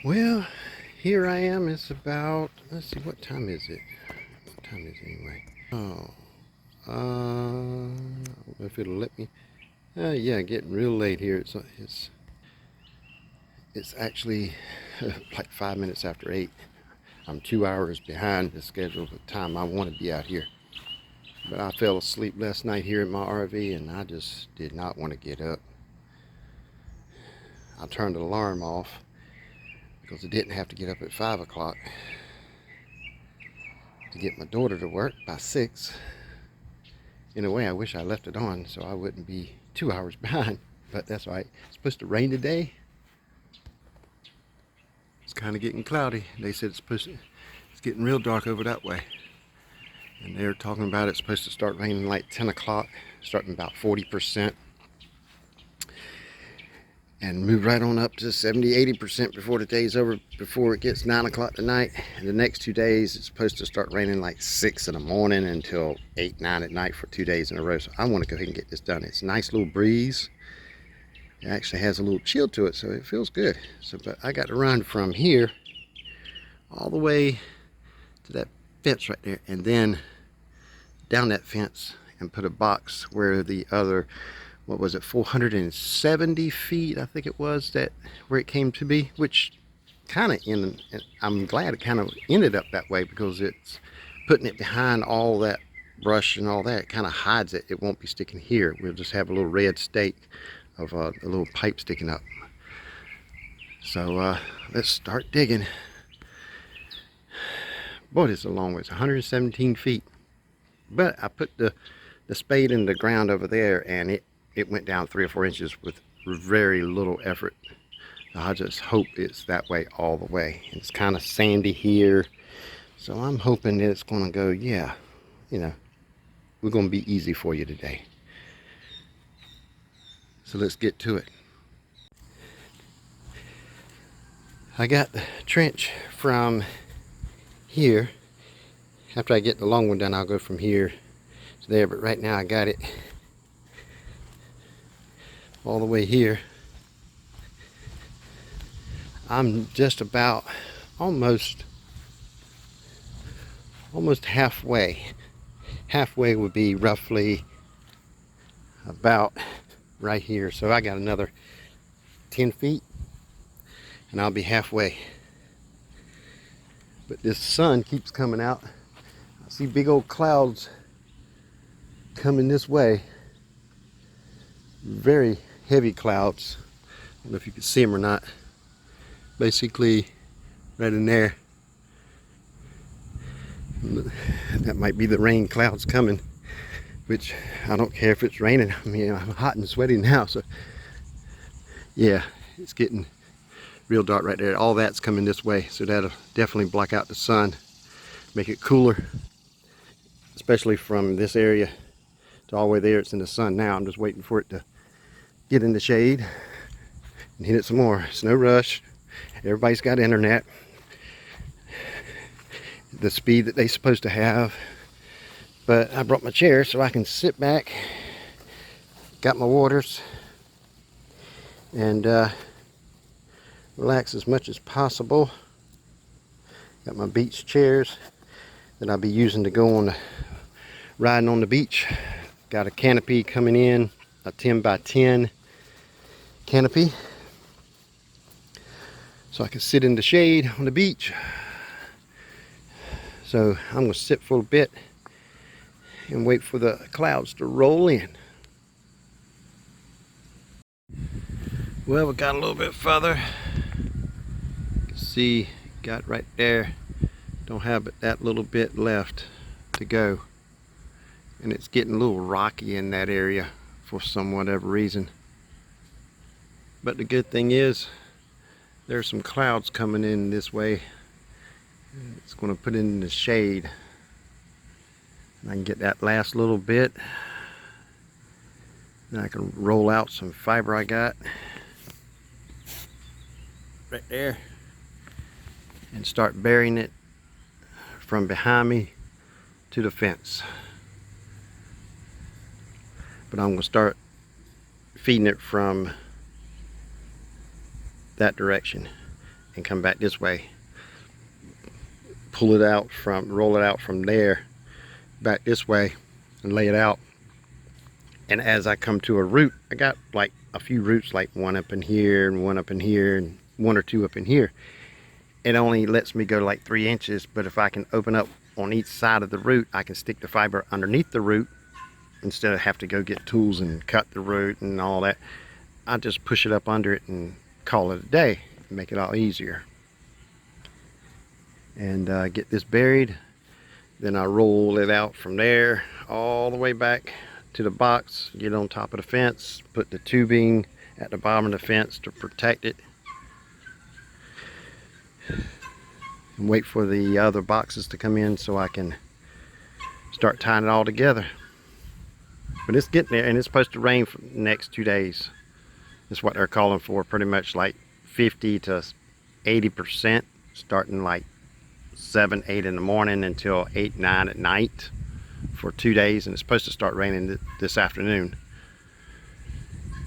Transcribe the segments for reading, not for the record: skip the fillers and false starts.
Well, here I am. It's about, let's see, what time is it? What time is it anyway? Oh, I don't know if it'll let me. Yeah, getting real late here. It's actually like 5 minutes after 8. I'm 2 hours behind the schedule of the time I want to be out here. But I fell asleep last night here in my RV and I just did not want to get up. I turned the alarm off because I didn't have to get up at 5 o'clock to get my daughter to work by 6. In a way, I wish I left it on so I wouldn't be 2 hours behind, but that's all right. It's supposed to rain today. It's kind of getting cloudy. They said it's getting real dark over that way. And they're talking about it's supposed to start raining like 10 o'clock, starting about 40%. And move right on up to 70-80% before the day's over, before it gets 9 o'clock tonight. And the next 2 days it's supposed to start raining like 6 in the morning until 8-9 at night for 2 days in a row. So I want to go ahead and get this done. It's a nice little breeze. It actually has a little chill to it, so it feels good. But I got to run from here all the way to that fence right there, and then down that fence and put a box where the other, what was it, 470 feet I think it was, that where it came to be, which kind of I'm glad it kind of ended up that way, because it's putting it behind all that brush and all that. It kind of hides it. It won't be sticking here. We'll just have a little red stake of a little pipe sticking up. So let's start digging. Boy, it's a long way. It's 117 feet. But I put the spade in the ground over there, and it went down 3 or 4 inches with very little effort. I just hope it's that way all the way. It's kind of sandy here, so I'm hoping that it's going to go, yeah, we're going to be easy for you today. So let's get to it. I got the trench from here. After I get the long one done, I'll go from here to there, but right now I got it all the way here. I'm just about almost halfway. Halfway would be roughly about right here. So I got another 10 feet and I'll be halfway. But this sun keeps coming out. I see big old clouds coming this way. Very heavy clouds. I don't know if you can see them or not. Basically right in there. That might be the rain clouds coming, which I don't care if it's raining. I mean, I'm hot and sweaty now, so yeah, it's getting real dark right there. All that's coming this way, so that'll definitely block out the sun, make it cooler, especially from this area to all the way there. It's in the sun now. I'm just waiting for it to get in the shade and hit it some more. It's no rush. Everybody's got internet, the speed that they're supposed to have. But I brought my chair so I can sit back, got my waters, and relax as much as possible. Got my beach chairs that I'll be using to go on riding on the beach. Got a canopy coming in, a 10 by 10 canopy, so I can sit in the shade on the beach. So I'm going to sit for a bit and wait for the clouds to roll in. Well, we got a little bit further. You can see, got right there. Don't have but that little bit left to go. And it's getting a little rocky in that area for some whatever reason. But the good thing is, there's some clouds coming in this way. It's going to put it in the shade. And I can get that last little bit. Then I can roll out some fiber I got right there and start burying it from behind me to the fence. But I'm going to start feeding it from that direction. and come back this way. Roll it out from there back this way and lay it out. And as I come to a root, I got like a few roots, like one up in here and one up in here and one or two up in here. It only lets me go like 3 inches, but if I can open up on each side of the root, I can stick the fiber underneath the root instead of have to go get tools and cut the root and all that. I just push it up under it and call it a day, make it all easier. And get this buried. Then I roll it out from there all the way back to the box, get on top of the fence, put the tubing at the bottom of the fence to protect it, and wait for the other boxes to come in so I can start tying it all together. But it's getting there, and it's supposed to rain for the next 2 days. That's what they're calling for, pretty much like 50 to 80%, starting like 7, 8 in the morning until 8, 9 at night for 2 days, and it's supposed to start raining this afternoon.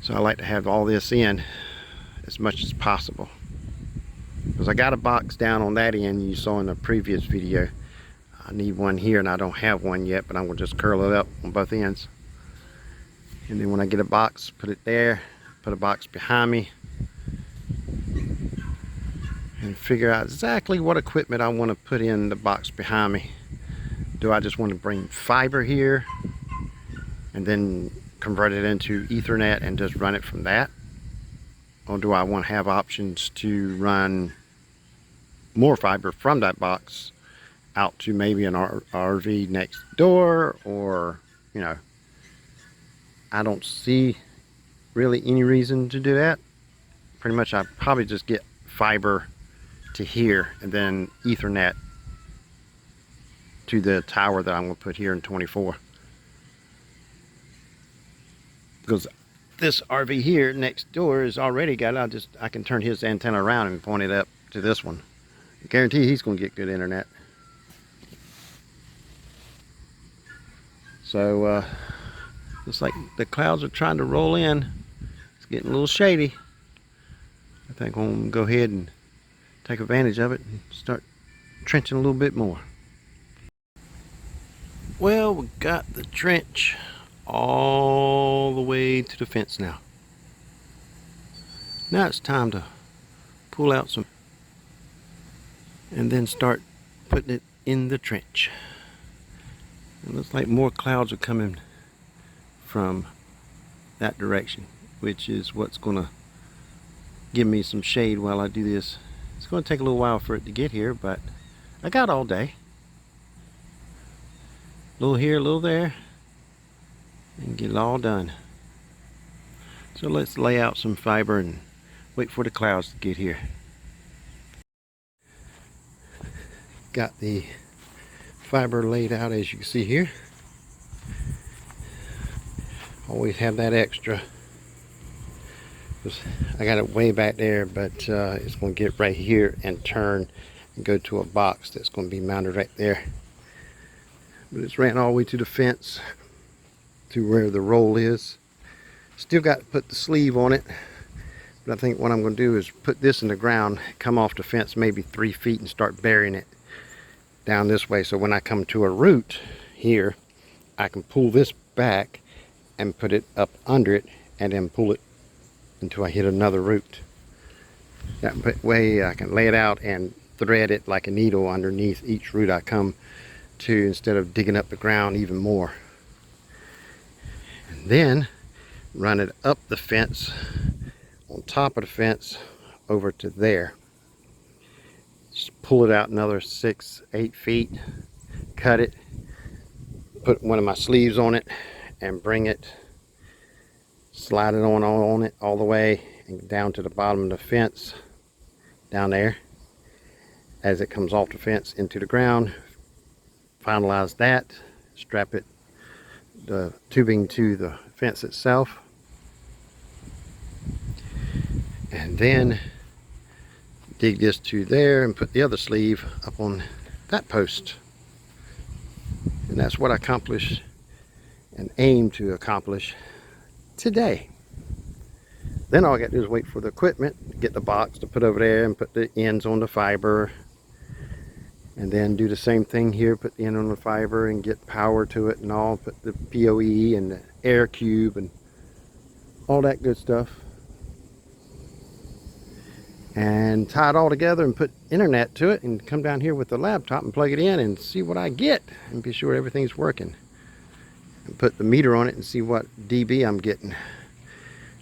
So I like to have all this in as much as possible, because I got a box down on that end you saw in the previous video. I need one here, and I don't have one yet, but I'm gonna just curl it up on both ends. And then when I get a box, put it there, put a box behind me, and figure out exactly what equipment I want to put in the box behind me. Do I just want to bring fiber here and then convert it into Ethernet and just run it from that? Or do I want to have options to run more fiber from that box out to maybe an RV next door? Or, you know, I don't see really any reason to do that. Pretty much I'd probably just get fiber to here and then Ethernet to the tower that I'm going to put here in 24. Because this RV here next door is already got, I can turn his antenna around and point it up to this one. I guarantee he's going to get good internet. So looks like the clouds are trying to roll in. It's getting a little shady. I think I'm going to go ahead and take advantage of it and start trenching a little bit more. Well, we got the trench all the way to the fence now. Now it's time to pull out some and then start putting it in the trench. It looks like more clouds are coming from that direction, which is what's going to give me some shade while I do this. It's going to take a little while for it to get here, but I got all day. A little here, a little there, and get it all done. So let's lay out some fiber and wait for the clouds to get here. Got the fiber laid out as you can see here. Always have that extra. I got it way back there, but it's going to get right here and turn and go to a box that's going to be mounted right there. But it's ran all the way to the fence to where the roll is. Still got to put the sleeve on it, but I think what I'm going to do is put this in the ground, come off the fence maybe 3 feet and start burying it down this way, so when I come to a root here, I can pull this back and put it up under it and then pull it until I hit another root. That way I can lay it out and thread it like a needle underneath each root I come to, instead of digging up the ground even more. And then run it up the fence, on top of the fence, over to there. Just pull it out another 6, 8 feet, cut it, put one of my sleeves on it, and bring it, slide it on it all the way and down to the bottom of the fence down there. As it comes off the fence into the ground, finalize that, strap it, the tubing to the fence itself, and then dig this to there and put the other sleeve up on that post. And that's what I accomplished and aim to accomplish today. Then all I got to do is wait for the equipment, get the box to put over there and put the ends on the fiber. And then do the same thing here, put the end on the fiber and get power to it and all, put the PoE and the air cube and all that good stuff. And tie it all together and put internet to it and come down here with the laptop and plug it in and see what I get and be sure everything's working. And put the meter on it and see what dB I'm getting.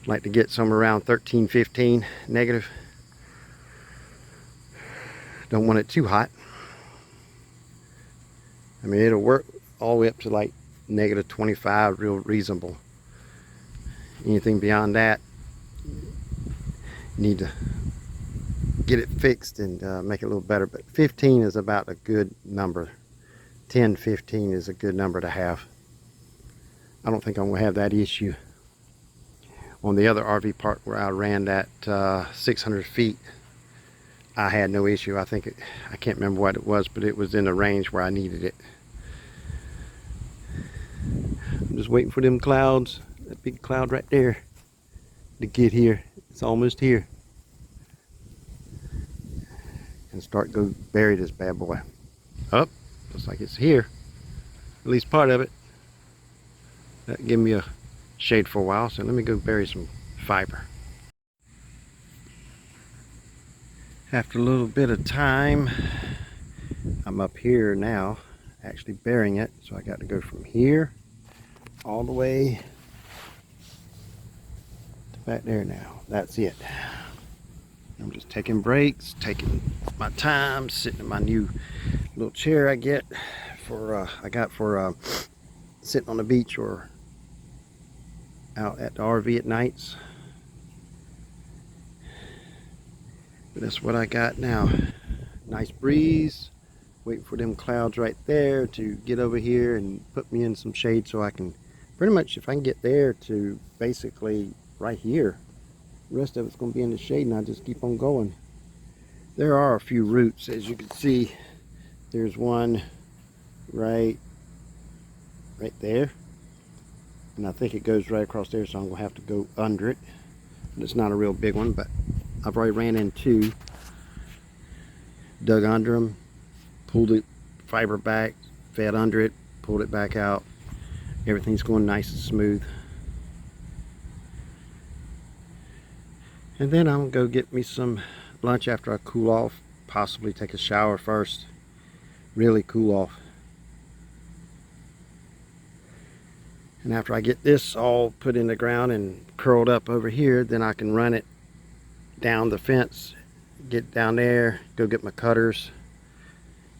I'd like to get somewhere around 13, 15 negative. Don't want it too hot. I mean, it'll work all the way up to like negative 25, real reasonable. Anything beyond that, you need to get it fixed and make it a little better. But 15 is about a good number. 10, 15 is a good number to have. I don't think I'm going to have that issue. On the other RV park where I ran that 600 feet, I had no issue. I can't remember what it was, but it was in the range where I needed it. I'm just waiting for them clouds, that big cloud right there, to get here. It's almost here. And start go bury this bad boy. Up, looks like it's here. At least part of it. That gave me a shade for a while, so let me go bury some fiber. After a little bit of time, I'm up here now, actually burying it. So I got to go from here all the way to back there now. That's it. I'm just taking breaks, taking my time, sitting in my new little chair I got for sitting on the beach or out at the RV at nights. But that's what I got now. Nice breeze. Waiting for them clouds right there to get over here and put me in some shade so I can pretty much, if I can get there to basically right here, the rest of it's going to be in the shade and I just keep on going. There are a few roots, as you can see. There's one right there, and I think it goes right across there, so I'm going to have to go under it. But it's not a real big one, but I've already ran in two, dug under them, pulled the fiber back, fed under it, pulled it back out. Everything's going nice and smooth. And then I'm going to go get me some lunch after I cool off, possibly take a shower first, really cool off. And after I get this all put in the ground and curled up over here, then I can run it down the fence, get down there, go get my cutters,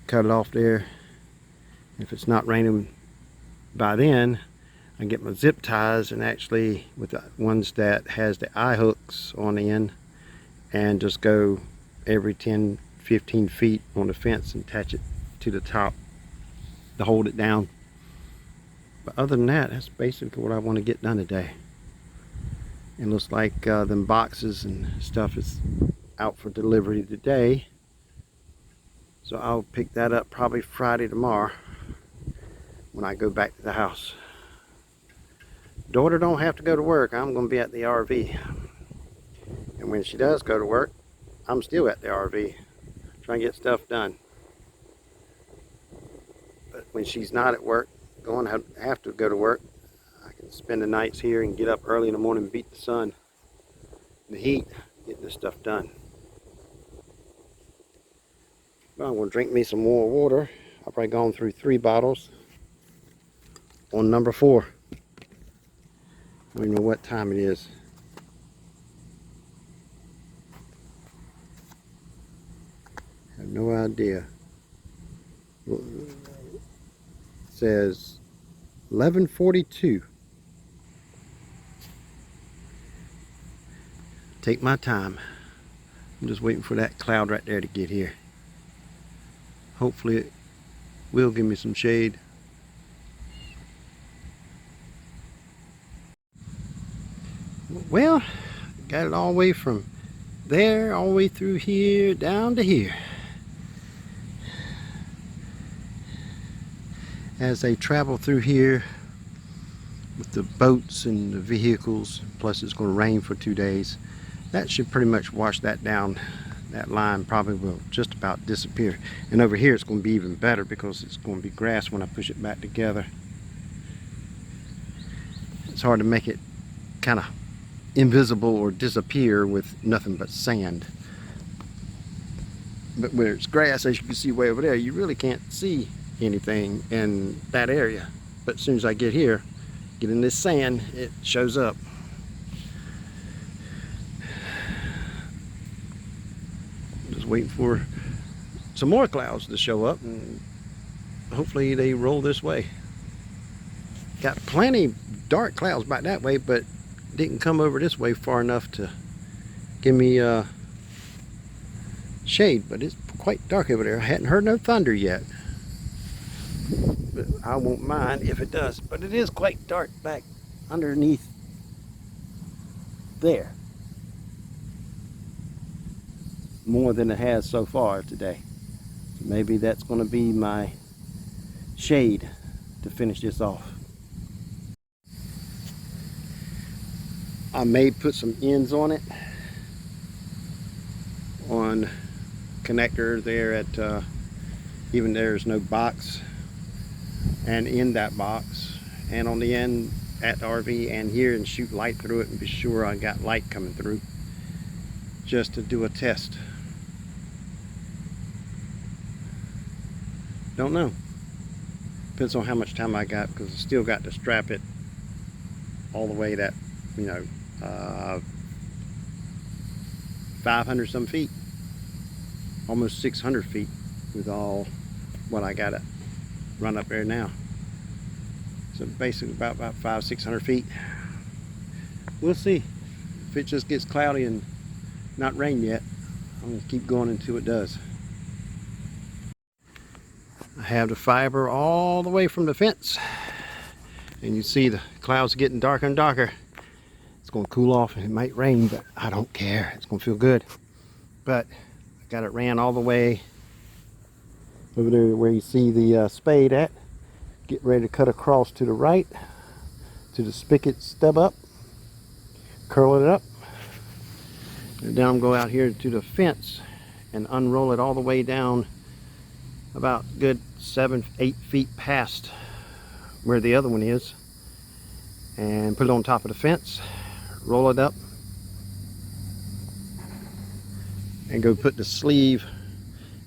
cut it off there. If it's not raining by then, I get my zip ties, and actually with the ones that has the eye hooks on the end, and just go every 10, 15 feet on the fence and attach it to the top to hold it down. But other than that, that's basically what I want to get done today. It looks like them boxes and stuff is out for delivery today, so I'll pick that up probably Friday tomorrow when I go back to the house. Daughter don't have to go to work. I'm going to be at the RV, and when she does go to work, I'm still at the RV trying to get stuff done. But when she's not at work, going to have to go to work, I can spend the nights here and get up early in the morning and beat the sun, the heat, get this stuff done. Well, I'm going to drink me some more water. I've probably gone through 3 bottles on number 4. I don't even know what time it is. I have no idea. It says 11:42. Take my time. I'm just waiting for that cloud right there to get here. Hopefully it will give me some shade. Well, got it all the way from there, all the way through here, down to here. As they travel through here, with the boats and the vehicles, plus it's going to rain for 2 days. That should pretty much wash that down. That line probably will just about disappear. And over here it's going to be even better because it's going to be grass when I push it back together. It's hard to make it kind of invisible or disappear with nothing but sand. But where it's grass, as you can see way over there, you really can't see anything in that area. But as soon as I get here, get in this sand, it shows up. Just waiting for some more clouds to show up, and hopefully they roll this way. Got plenty dark clouds back that way, but didn't come over this way far enough to give me shade. But it's quite dark over there. I hadn't heard no thunder yet, but I won't mind if it does. But it is quite dark back underneath there, more than it has so far today. So maybe that's going to be my shade to finish this off. I may put some ends on it, on connector there at even there's no box, and in that box, and on the end at the RV and here, and shoot light through it and be sure I got light coming through, just to do a test. Don't know. Depends on how much time I got, because I still got to strap it all the way that, 500 some feet, almost 600 feet with all what I got to run up there now. So basically about 500-600 feet. We'll see. If it just gets cloudy and not rain yet, I'm going to keep going until it does. I have the fiber all the way from the fence, and you see the clouds getting darker and darker. It's going to cool off and it might rain, but I don't care. It's going to feel good. But I got it ran all the way over there where you see the spade at. Get ready to cut across to the right to the spigot stub up, curl it up, and then I'm going to go out here to the fence and unroll it all the way down about good 7-8 feet past where the other one is, and put it on top of the fence, roll it up, and go put the sleeve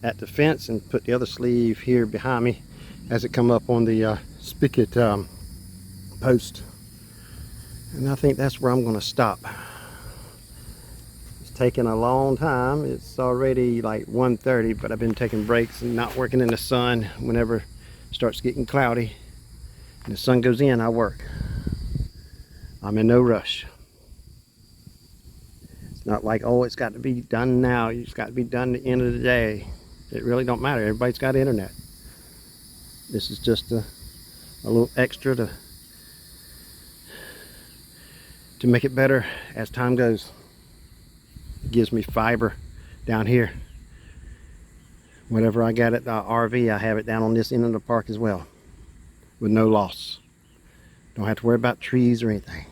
at the fence and put the other sleeve here behind me as it come up on the spigot post. And I think that's where I'm going to stop. It's taking a long time. It's already like 1:30, but I've been taking breaks and not working in the sun. Whenever it starts getting cloudy and the sun goes in, I work. I'm in no rush. It's not like, oh, it's got to be done now. It's got to be done at the end of the day. It really don't matter. Everybody's got internet. This is just a little extra to make it better as time goes. It gives me fiber down here. Whatever I got at the RV, I have it down on this end of the park as well, with no loss. Don't have to worry about trees or anything.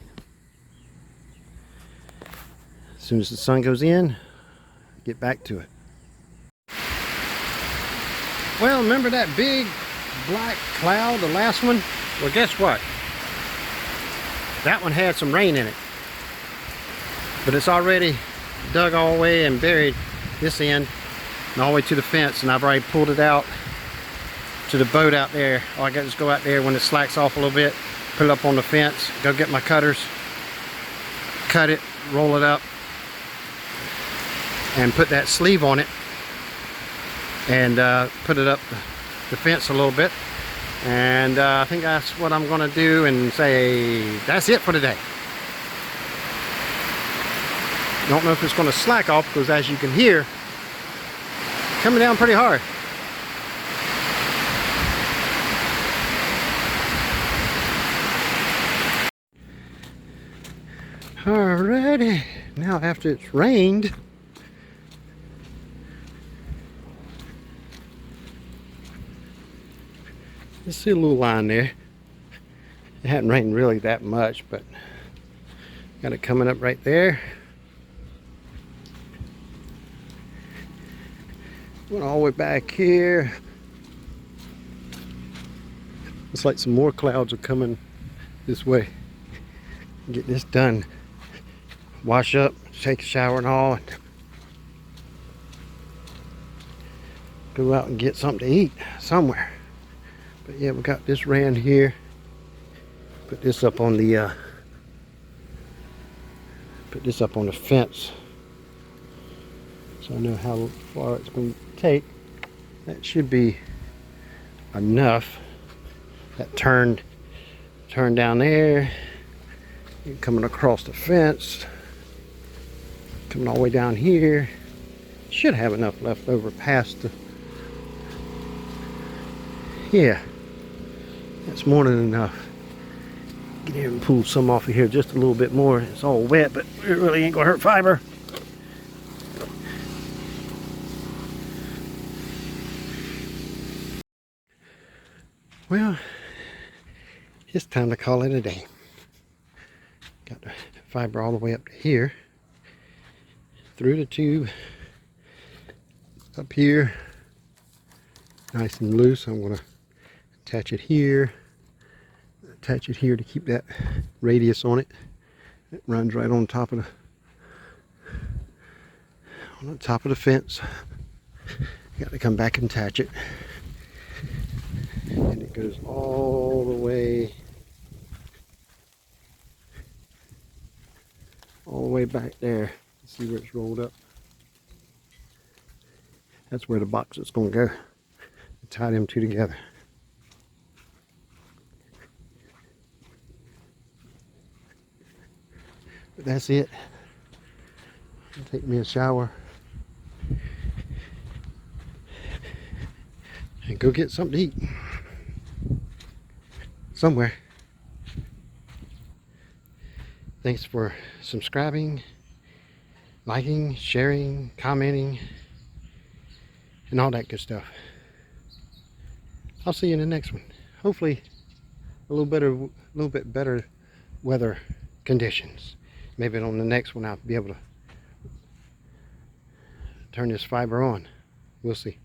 As soon as the sun goes in, get back to it. Well, remember that big black cloud, the last one? Well, guess what? That one had some rain in it, but it's already dug all the way and buried this end and all the way to the fence, and I've already pulled it out to the boat out there. All I got to just go out there when it slacks off a little bit, put it up on the fence, go get my cutters, cut it, roll it up, and put that sleeve on it, and put it up the fence a little bit. And I think that's what I'm going to do, and say that's it for today. Don't know if it's going to slack off, because as you can hear, coming down pretty hard. Alrighty, now after it's rained, let's see a little line there. It hadn't rained really that much, but got it coming up right there. Went all the way back here. Looks like some more clouds are coming this way. Get this done. Wash up, take a shower and all. And go out and get something to eat somewhere. But yeah, we got this ran here. Put this up on the fence, so I know how far it's going to take. That should be enough. That turned down there, coming across the fence, coming all the way down here. Should have enough left over past the, yeah, that's more than enough. Get in and pull some off of here just a little bit more. It's all wet, but it really ain't gonna hurt fiber. Well, it's time to call it a day. Got the fiber all the way up to here, through the tube, up here, nice and loose. I'm gonna attach it here to keep that radius on it. It runs right on top of the fence. Got to come back and attach it, and it goes all the way back there. See where it's rolled up? That's where the box is going to go. Tie them two together. But that's it. I'll take me a shower and go get something to eat somewhere. Thanks for subscribing, liking, sharing, commenting, and all that good stuff. I'll see you in the next one. Hopefully a little bit better weather conditions. Maybe on the next one I'll be able to turn this fiber on. We'll see.